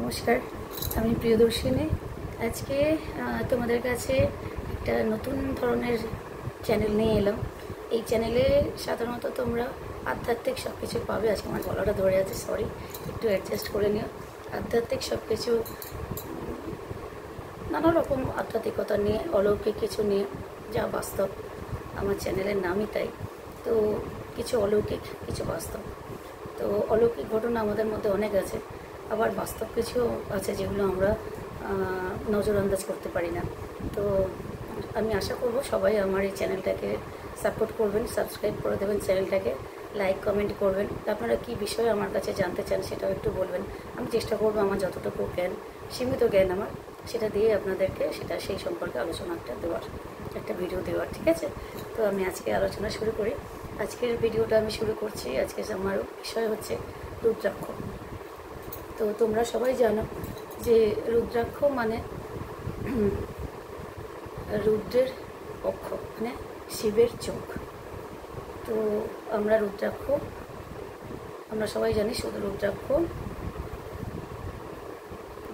নমস্কার, আমি প্রিয়দর্শিনী। আজকে তোমাদের কাছে একটা নতুন ধরনের চ্যানেল নিয়ে এলাম। এই চ্যানেলে সাধারণত তোমরা আধ্যাত্মিক সব কিছু পাবে। আজকে আমার গলাটা ধরে আছে, সরি, একটু অ্যাডজাস্ট করে নিও। আধ্যাত্মিক সব কিছু, নানা রকম আধ্যাত্মিকতা নিয়ে, অলৌকিক কিছু নিয়ে, যা বাস্তব। আমার চ্যানেলের নামই তাই। তো কিছু অলৌকিক, কিছু বাস্তব। তো অলৌকিক ঘটনা আমাদের মধ্যে অনেক আছে, আবার বাস্তব কিছু আছে যেগুলো আমরা নজরআন্দাজ করতে পারি না। তো আমি আশা করব সবাই আমার এই চ্যানেলটাকে সাপোর্ট করবেন, সাবস্ক্রাইব করে দেবেন চ্যানেলটাকে, লাইক কমেন্ট করবেন। আপনারা কী বিষয়ে আমার কাছে জানতে চান সেটাও একটু বলবেন। আমি চেষ্টা করব আমার যতটুকু জ্ঞান, সীমিত জ্ঞান আমার, সেটা দিয়ে আপনাদেরকে সেই সম্পর্কে আলোচনাটা দেওয়ার, একটা ভিডিও দেওয়ার। ঠিক আছে? তো আমি আজকে আলোচনা শুরু করি। আজকের ভিডিওটা আমি শুরু করছি। আজকে আমার বিষয় হচ্ছে রুদ্রাক্ষ। তো তোমরা সবাই জানো যে রুদ্রাক্ষ মানে রুদ্রের পক্ষ, মানে শিবের চোখ। তো আমরা রুদ্রাক্ষ, আমরা সবাই জানি শুধু রুদ্রাক্ষ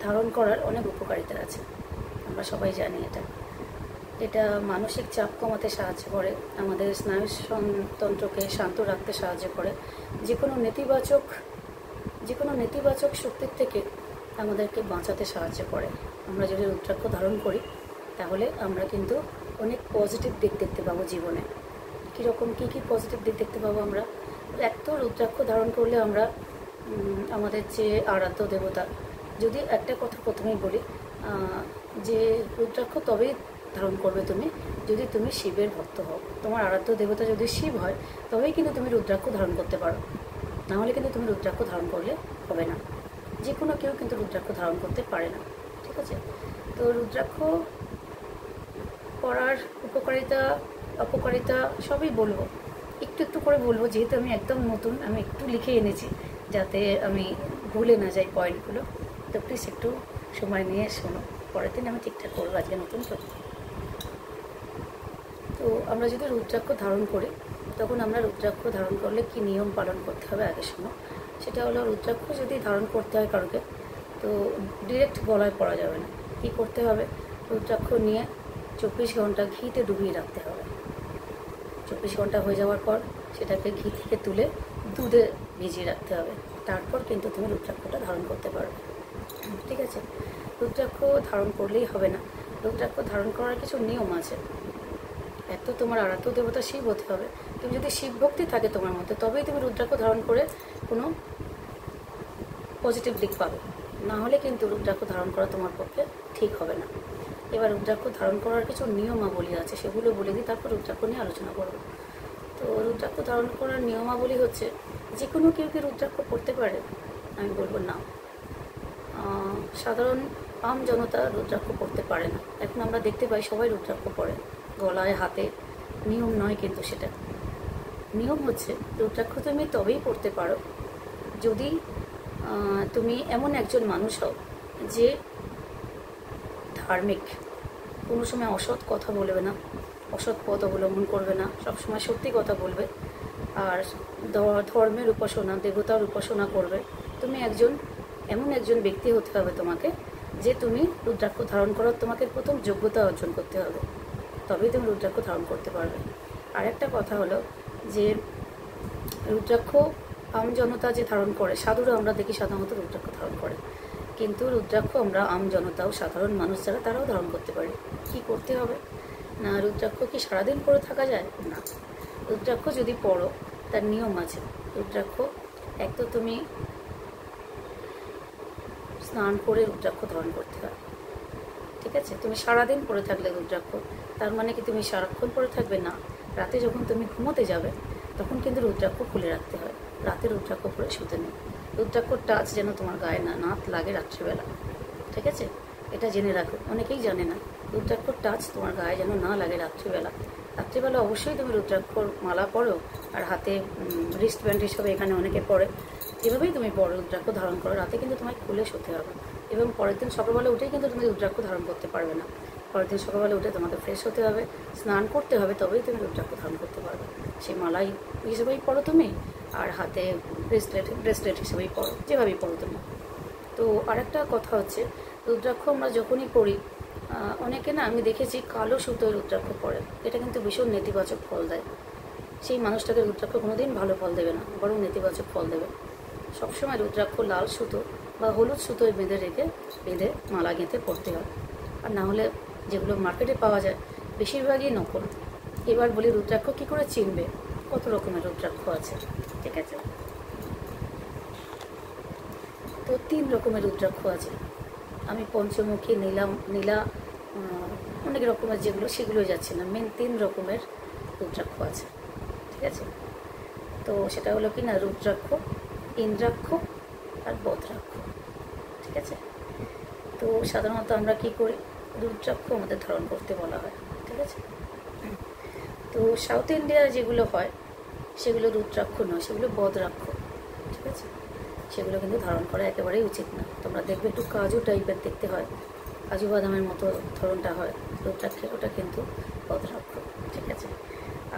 ধারণ করার অনেক উপকারিতা আছে, আমরা সবাই জানি এটা। এটা মানসিক চাপ কমাতে সাহায্য করে, আমাদের স্নায়ুতন্ত্রকে শান্ত রাখতে সাহায্য করে, যে কোনো নেতিবাচক শক্তির থেকে আমাদেরকে বাঁচাতে সাহায্য করে। আমরা যদি রুদ্রাক্ষ ধারণ করি তাহলে আমরা কিন্তু অনেক পজিটিভ দিক দেখতে পাবো জীবনে। কীরকম কী পজিটিভ দিক দেখতে পাবো আমরা? এক তো রুদ্রাক্ষ ধারণ করলে আমরা আমাদের যে আরাধ্য দেবতা, যদি একটা কথা প্রথমেই বলি, যে রুদ্রাক্ষ তবেই ধারণ করবে তুমি যদি তুমি শিবের ভক্ত হও। তোমার আরাধ্য দেবতা যদি শিব হয় তবেই কিন্তু তুমি রুদ্রাক্ষ ধারণ করতে পারো, নাহলে কিন্তু তুমি রুদ্রাক্ষ ধারণ করলে হবে না। যে কোনো কেউ কিন্তু রুদ্রাক্ষ ধারণ করতে পারে না। ঠিক আছে? তো রুদ্রাক্ষ পরার উপকারিতা অপকারিতা সবই বলবো, একটু করে বলবো, যেহেতু আমি একদম নতুন, আমি একটু লিখে এনেছি যাতে আমি ভুলে না যাই পয়েন্টগুলো। তো প্লিজ একটু সময় নিয়ে শোনো, পরের দিন আমি ঠিকঠাক করবো, আজকে নতুন তো। তো আমরা যদি রুদ্রাক্ষ ধারণ করি, তখন আমরা রুদ্রাক্ষ ধারণ করলে কি নিয়ম পালন করতে হবে আগে শোনো। সেটা হলো, রুদ্রাক্ষ যদি ধারণ করতে হয় কারোকে, তো ডিরেক্ট গলায় পরা যাবে না। কী করতে হবে? রুদ্রাক্ষ নিয়ে 24 ঘন্টা ঘিতে ডুবিয়ে রাখতে হবে। 24 ঘন্টা হয়ে যাওয়ার পর সেটাকে ঘি থেকে তুলে দুধে ভিজিয়ে রাখতে হবে। তারপর কিন্তু তুমি রুদ্রাক্ষটা ধারণ করতে পারবে। ঠিক আছে? রুদ্রাক্ষ ধারণ করলেই হবে না, রুদ্রাক্ষ ধারণ করার কিছু নিয়ম আছে। এক তো তোমার আরাধ্য দেবতা শিব হতে হবে। তুমি যদি শিব ভক্তি থাকে তোমার মধ্যে, তবেই তুমি রুদ্রাক্ষ ধারণ করে কোনো পজিটিভ দিক পাবে, না হলে কিন্তু রুদ্রাক্ষ ধারণ করা তোমার পক্ষে ঠিক হবে না। এবার রুদ্রাক্ষ ধারণ করার কিছু নিয়মাবলী আছে, সেগুলো বলে দিই, তারপর রুদ্রাক্ষ নিয়ে আলোচনা করব। তো রুদ্রাক্ষ ধারণ করার নিয়মাবলী হচ্ছে, যে কোনো কেউ কি রুদ্রাক্ষ পড়তে পারে? আমি বলবো না। সাধারণ আম জনতা রুদ্রাক্ষ পড়তে পারে না। এখন আমরা দেখতে পাই সবাই রুদ্রাক্ষ পড়ে, গলায়, হাতে। নিয়ম নয় কিন্তু সেটা। নিয়ম হচ্ছে, রুদ্রাক্ষ তুমি তবেই পড়তে পারো যদি তুমি এমন একজন মানুষ হও যে ধার্মিক, কোনো সময় অসৎ কথা বলবে না, অসৎ পথ অবলম্বন করবে না, সবসময় সত্যি কথা বলবে, আর ধর্মের উপাসনা, দেবতার উপাসনা করবে। তুমি এমন একজন ব্যক্তি হতে হবে তোমাকে, যে তুমি রুদ্রাক্ষ ধারণ করার তোমাকে প্রথম যোগ্যতা অর্জন করতে হবে, তবেই তুমি রুদ্রাক্ষ ধারণ করতে পারবে। আর একটা কথা হলো যে রুদ্রাক্ষ আম জনতা যে ধারণ করে, সাধুরা আমরা দেখি সাধারণত রুদ্রাক্ষ ধারণ করে, কিন্তু রুদ্রাক্ষ আমরা আম জনতাও, সাধারণ মানুষ যারা, তারাও ধারণ করতে পারি। কি করতে হবে না, রুদ্রাক্ষ কি সারাদিন পরে থাকা যায়? না। রুদ্রাক্ষ যদি পড়ো, তার নিয়ম আছে। রুদ্রাক্ষ এক তো তুমি স্নান করে রুদ্রাক্ষ ধারণ করতে হয়। ঠিক আছে? তুমি সারাদিন পরে থাকলে রুদ্রাক্ষ, তার মানে কি তুমি সারাক্ষণ পরে থাকবে? না। রাতে যখন তুমি ঘুমোতে যাবে তখন কিন্তু রুদ্রাক্ষ খুলে রাখতে হয়, রাতে রুদ্রাক্ষ পরে শুতে নেই। রুদ্রাক্ষর টাচ যেন তোমার গায়ে না লাগে রাত্রিবেলা। ঠিক আছে? এটা জেনে রাখো, অনেকেই জানে না। রুদ্রাক্ষর টাচ তোমার গায়ে যেন না লাগে রাত্রিবেলা। রাত্রিবেলা অবশ্যই তুমি রুদ্রাক্ষর মালা পরো, আর হাতে রিস্ট ব্যান্ড হিসেবে এখানে অনেকে পরে, যেভাবেই তুমি পরো রুদ্রাক্ষ ধারণ করো, রাতে কিন্তু তোমায় খুলে শুতে হবে। এবং পরের দিন সকালবেলা উঠেই কিন্তু তুমি রুদ্রাক্ষ ধারণ করতে পারবে না। পরের দিন সকালবেলা উঠে তোমাকে ফ্রেশ হতে হবে, স্নান করতে হবে, তবেই তুমি রুদ্রাক্ষ ধারণ করতে পারবে। সেই মালাই হিসেবেই পরো তুমি, আর হাতে ব্রেসলেট হিসেবেই পরো, যেভাবেই পরো তুমি। তো তো আরেকটা কথা হচ্ছে, রুদ্রাক্ষ আমরা যখনই পড়ি, অনেকে না আমি দেখেছি কালো সুতোয় রুদ্রাক্ষ পরে, এটা কিন্তু ভীষণ নেতিবাচক ফল দেয়। সেই মানুষটাকে রুদ্রাক্ষ কোনোদিন ভালো ফল দেবে না, বরং নেতিবাচক ফল দেবে। সবসময় রুদ্রাক্ষ লাল সুতো বা হলুদ সুতোয় বেঁধে মালা গেঁথে পড়তে হয়। আর না হলে যেগুলো মার্কেটে পাওয়া যায় বেশিরভাগই নকল। এবার বলি রুদ্রাক্ষ কী করে চিনবে? কত রকমের রুদ্রাক্ষ আছে, ঠিক আছে? তো 3 রকমের রুদ্রাক্ষ আছে। আমি পঞ্চমুখী, নীলা, অনেক রকমের যেগুলো সেগুলো যাচ্ছে না, মেন 3 রকমের রুদ্রাক্ষ আছে, ঠিক আছে? তো সেটা হলো কি না, রুদ্রাক্ষ, ইন্দ্রাক্ষ আর বদ্রাক্ষ, ঠিক আছে? তো সাধারণত আমরা কি করি, রুদ্রাক্ষ আমাদের ধারণ করতে বলা হয়, ঠিক আছে? তো সাউথ ইন্ডিয়া যেগুলো হয় সেগুলো রুদ্রাক্ষ নয়, সেগুলো বদ্রাক্ষ, ঠিক আছে? সেগুলো কিন্তু ধারণ করা একেবারেই উচিত না। তোমরা দেখবে একটু কাজু টাইপের দেখতে হয়, কাজু বাদামের মতো ধরনটা হয় রুদ্রাক্ষের, ওটা কিন্তু বদ্রাক্ষ, ঠিক আছে?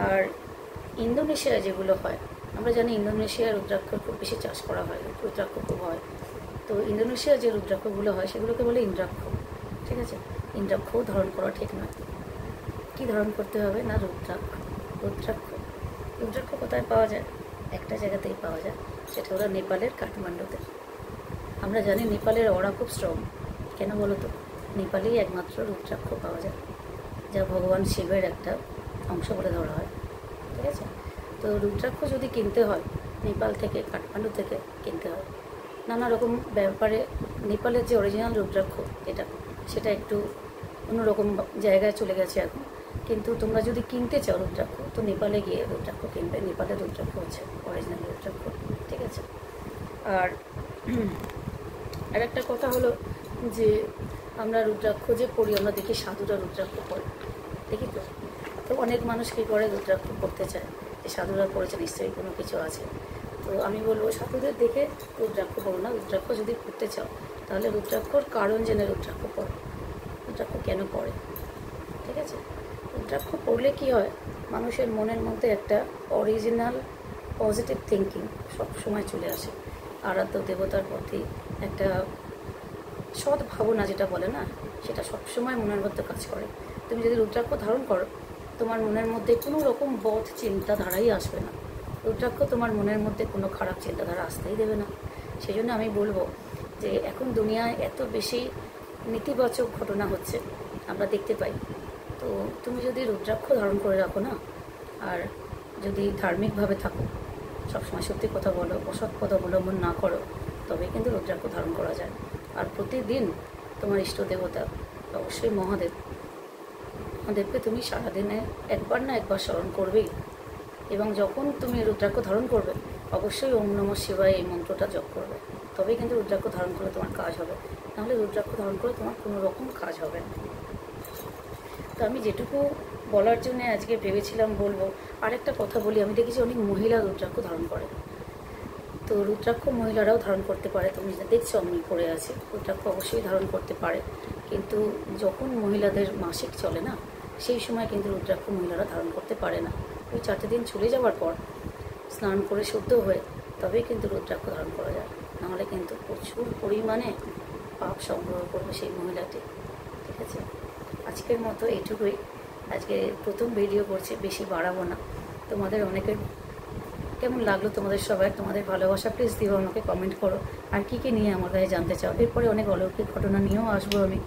আর ইন্দোনেশিয়া যেগুলো হয়, আমরা জানি ইন্দোনেশিয়ার রুদ্রাক্ষ খুব বেশি চাষ করা হয়, রুদ্রাক্ষ খুব হয়। তো ইন্দোনেশিয়ার যে রুদ্রাক্ষগুলো হয় সেগুলোকে বলে ইন্দ্রাক্ষ, ঠিক আছে? ইন্দ্রাক্ষও ধারণ করা ঠিক নয়। কী ধারণ করতে হবে না, রুদ্রাক্ষ। রুদ্রাক্ষ কোথায় পাওয়া যায়? একটা জায়গাতেই পাওয়া যায়, সেটা হলো নেপালের কাঠমান্ডুতে। আমরা জানি নেপালের অরা খুব স্ট্রং, কেন বলো তো? নেপালেই একমাত্র রুদ্রাক্ষ পাওয়া যায়, যা ভগবান শিবের একটা অংশ বলে ধরা হয়, ঠিক আছে? তো রুদ্রাক্ষ যদি কিনতে হয় নেপাল থেকে, কাঠমান্ডু থেকে কিনতে হয়। নানা রকম ব্যাপারে নেপালের যে অরিজিনাল রুদ্রাক্ষ সেটা একটু অন্যরকম জায়গায় চলে গেছে এখন। কিন্তু তোমরা যদি কিনতে চাও রুদ্রাক্ষ, তো নেপালে গিয়ে রুদ্রাক্ষ কিনবে। নেপালের রুদ্রাক্ষ হচ্ছে অরিজিনাল রুদ্রাক্ষ, ঠিক আছে? আর একটা কথা হলো যে আমরা রুদ্রাক্ষ যে পড়ি, আমরা দেখি সাধুরা রুদ্রাক্ষ পড়ে, দেখি তো। তো অনেক মানুষ কী করে, রুদ্রাক্ষ পড়তে চায় যে সাধুরা পড়েছে, নিশ্চয়ই কোনো কিছু আছে। তো আমি বলবো সাধুদের দেখে রুদ্রাক্ষ পড়ো না। রুদ্রাক্ষ যদি পড়তে চাও তাহলে রুদ্রাক্ষর কারণ জেনে রুদ্রাক্ষ পড়ো, রুদ্রাক্ষ কেন পড়ে, ঠিক আছে? রুদ্রাক্ষ পড়লে কি হয়, মানুষের মনের মধ্যে একটা অরিজিনাল পজিটিভ থিঙ্কিং সবসময় চলে আসে। আরাধ্য দেবতার প্রতি একটা সৎ ভাবনা যেটা বলে না, সেটা সবসময় মনের মধ্যে কাজ করে। তুমি যদি রুদ্রাক্ষ ধারণ করো, তোমার মনের মধ্যে কোনো রকম বদ চিন্তাধারাই আসবে না। রুদ্রাক্ষ তোমার মনের মধ্যে কোনো খারাপ চিন্তাধারা আসতেই দেবে না। সেই জন্য আমি বলবো যে এখন দুনিয়ায় এত বেশি নেতিবাচক ঘটনা হচ্ছে, আমরা দেখতে পাই। তো তুমি যদি রুদ্রাক্ষ ধারণ করে রাখো না, আর যদি ধার্মিকভাবে থাকো, সবসময় সত্যি কথা বলো, অসৎ পথ অবলম্বন না করো, তবে কিন্তু রুদ্রাক্ষ ধারণ করা যায়। আর প্রতিদিন তোমার ইষ্ট দেবতা, অবশ্যই মহাদেবকে তুমি সারাদিনে একবার না একবার স্মরণ করবেই। এবং যখন তুমি রুদ্রাক্ষ ধারণ করবে, অবশ্যই ওম নমঃ শিবায় এই মন্ত্রটা জপ করবে, তবেই কিন্তু রুদ্রাক্ষ ধারণ করলে তোমার কাজ হবে। নাহলে রুদ্রাক্ষ ধারণ করে তোমার কোনো রকম কাজ হবে না। তো আমি যেটুকু বলার জন্য আজকে ভেবেছিলাম বলবো। আরেকটা কথা বলি, আমি দেখেছি অনেক মহিলা রুদ্রাক্ষ ধারণ করে। তো রুদ্রাক্ষ মহিলারাও ধারণ করতে পারে। তুমি দেখছো আমি পরে আছি, রুদ্রাক্ষ অবশ্যই ধারণ করতে পারে। কিন্তু যখন মহিলাদের মাসিক চলে না, সেই সময় কিন্তু রুদ্রাক্ষ মহিলারা ধারণ করতে পারে না। ওই 4 দিন চলে যাওয়ার পর স্নান করে শুদ্ধ হয়ে তবেই কিন্তু রুদ্রাক্ষ ধারণ করা যায়। নাহলে কিন্তু প্রচুর পরিমাণে পাপ সংগ্রহ করবে সেই মহিলাটি, ঠিক আছে? আজকের মতো এইটুকুই। আজকে প্রথম ভিডিও করছি, বেশি বাড়াবো না। তোমাদের অনেকের কেমন লাগলো, তোমাদের ভালোবাসা প্লিজ দিও, আমাকে কমেন্ট করো। আর কী নিয়ে আমার কাছে জানতে চাও। এরপরে অনেক অলৌকিক ঘটনা নিয়েও আসবো আমি,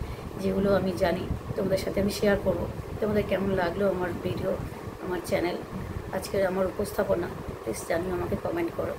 যেগুলো আমি জানি তোমাদের সাথে আমি শেয়ার করব। তোমাদের কেমন লাগলো আমার ভিডিও, আমার চ্যানেল, আজকের আমার উপস্থাপনা, প্লিজ জানিও, আমাকে কমেন্ট করো।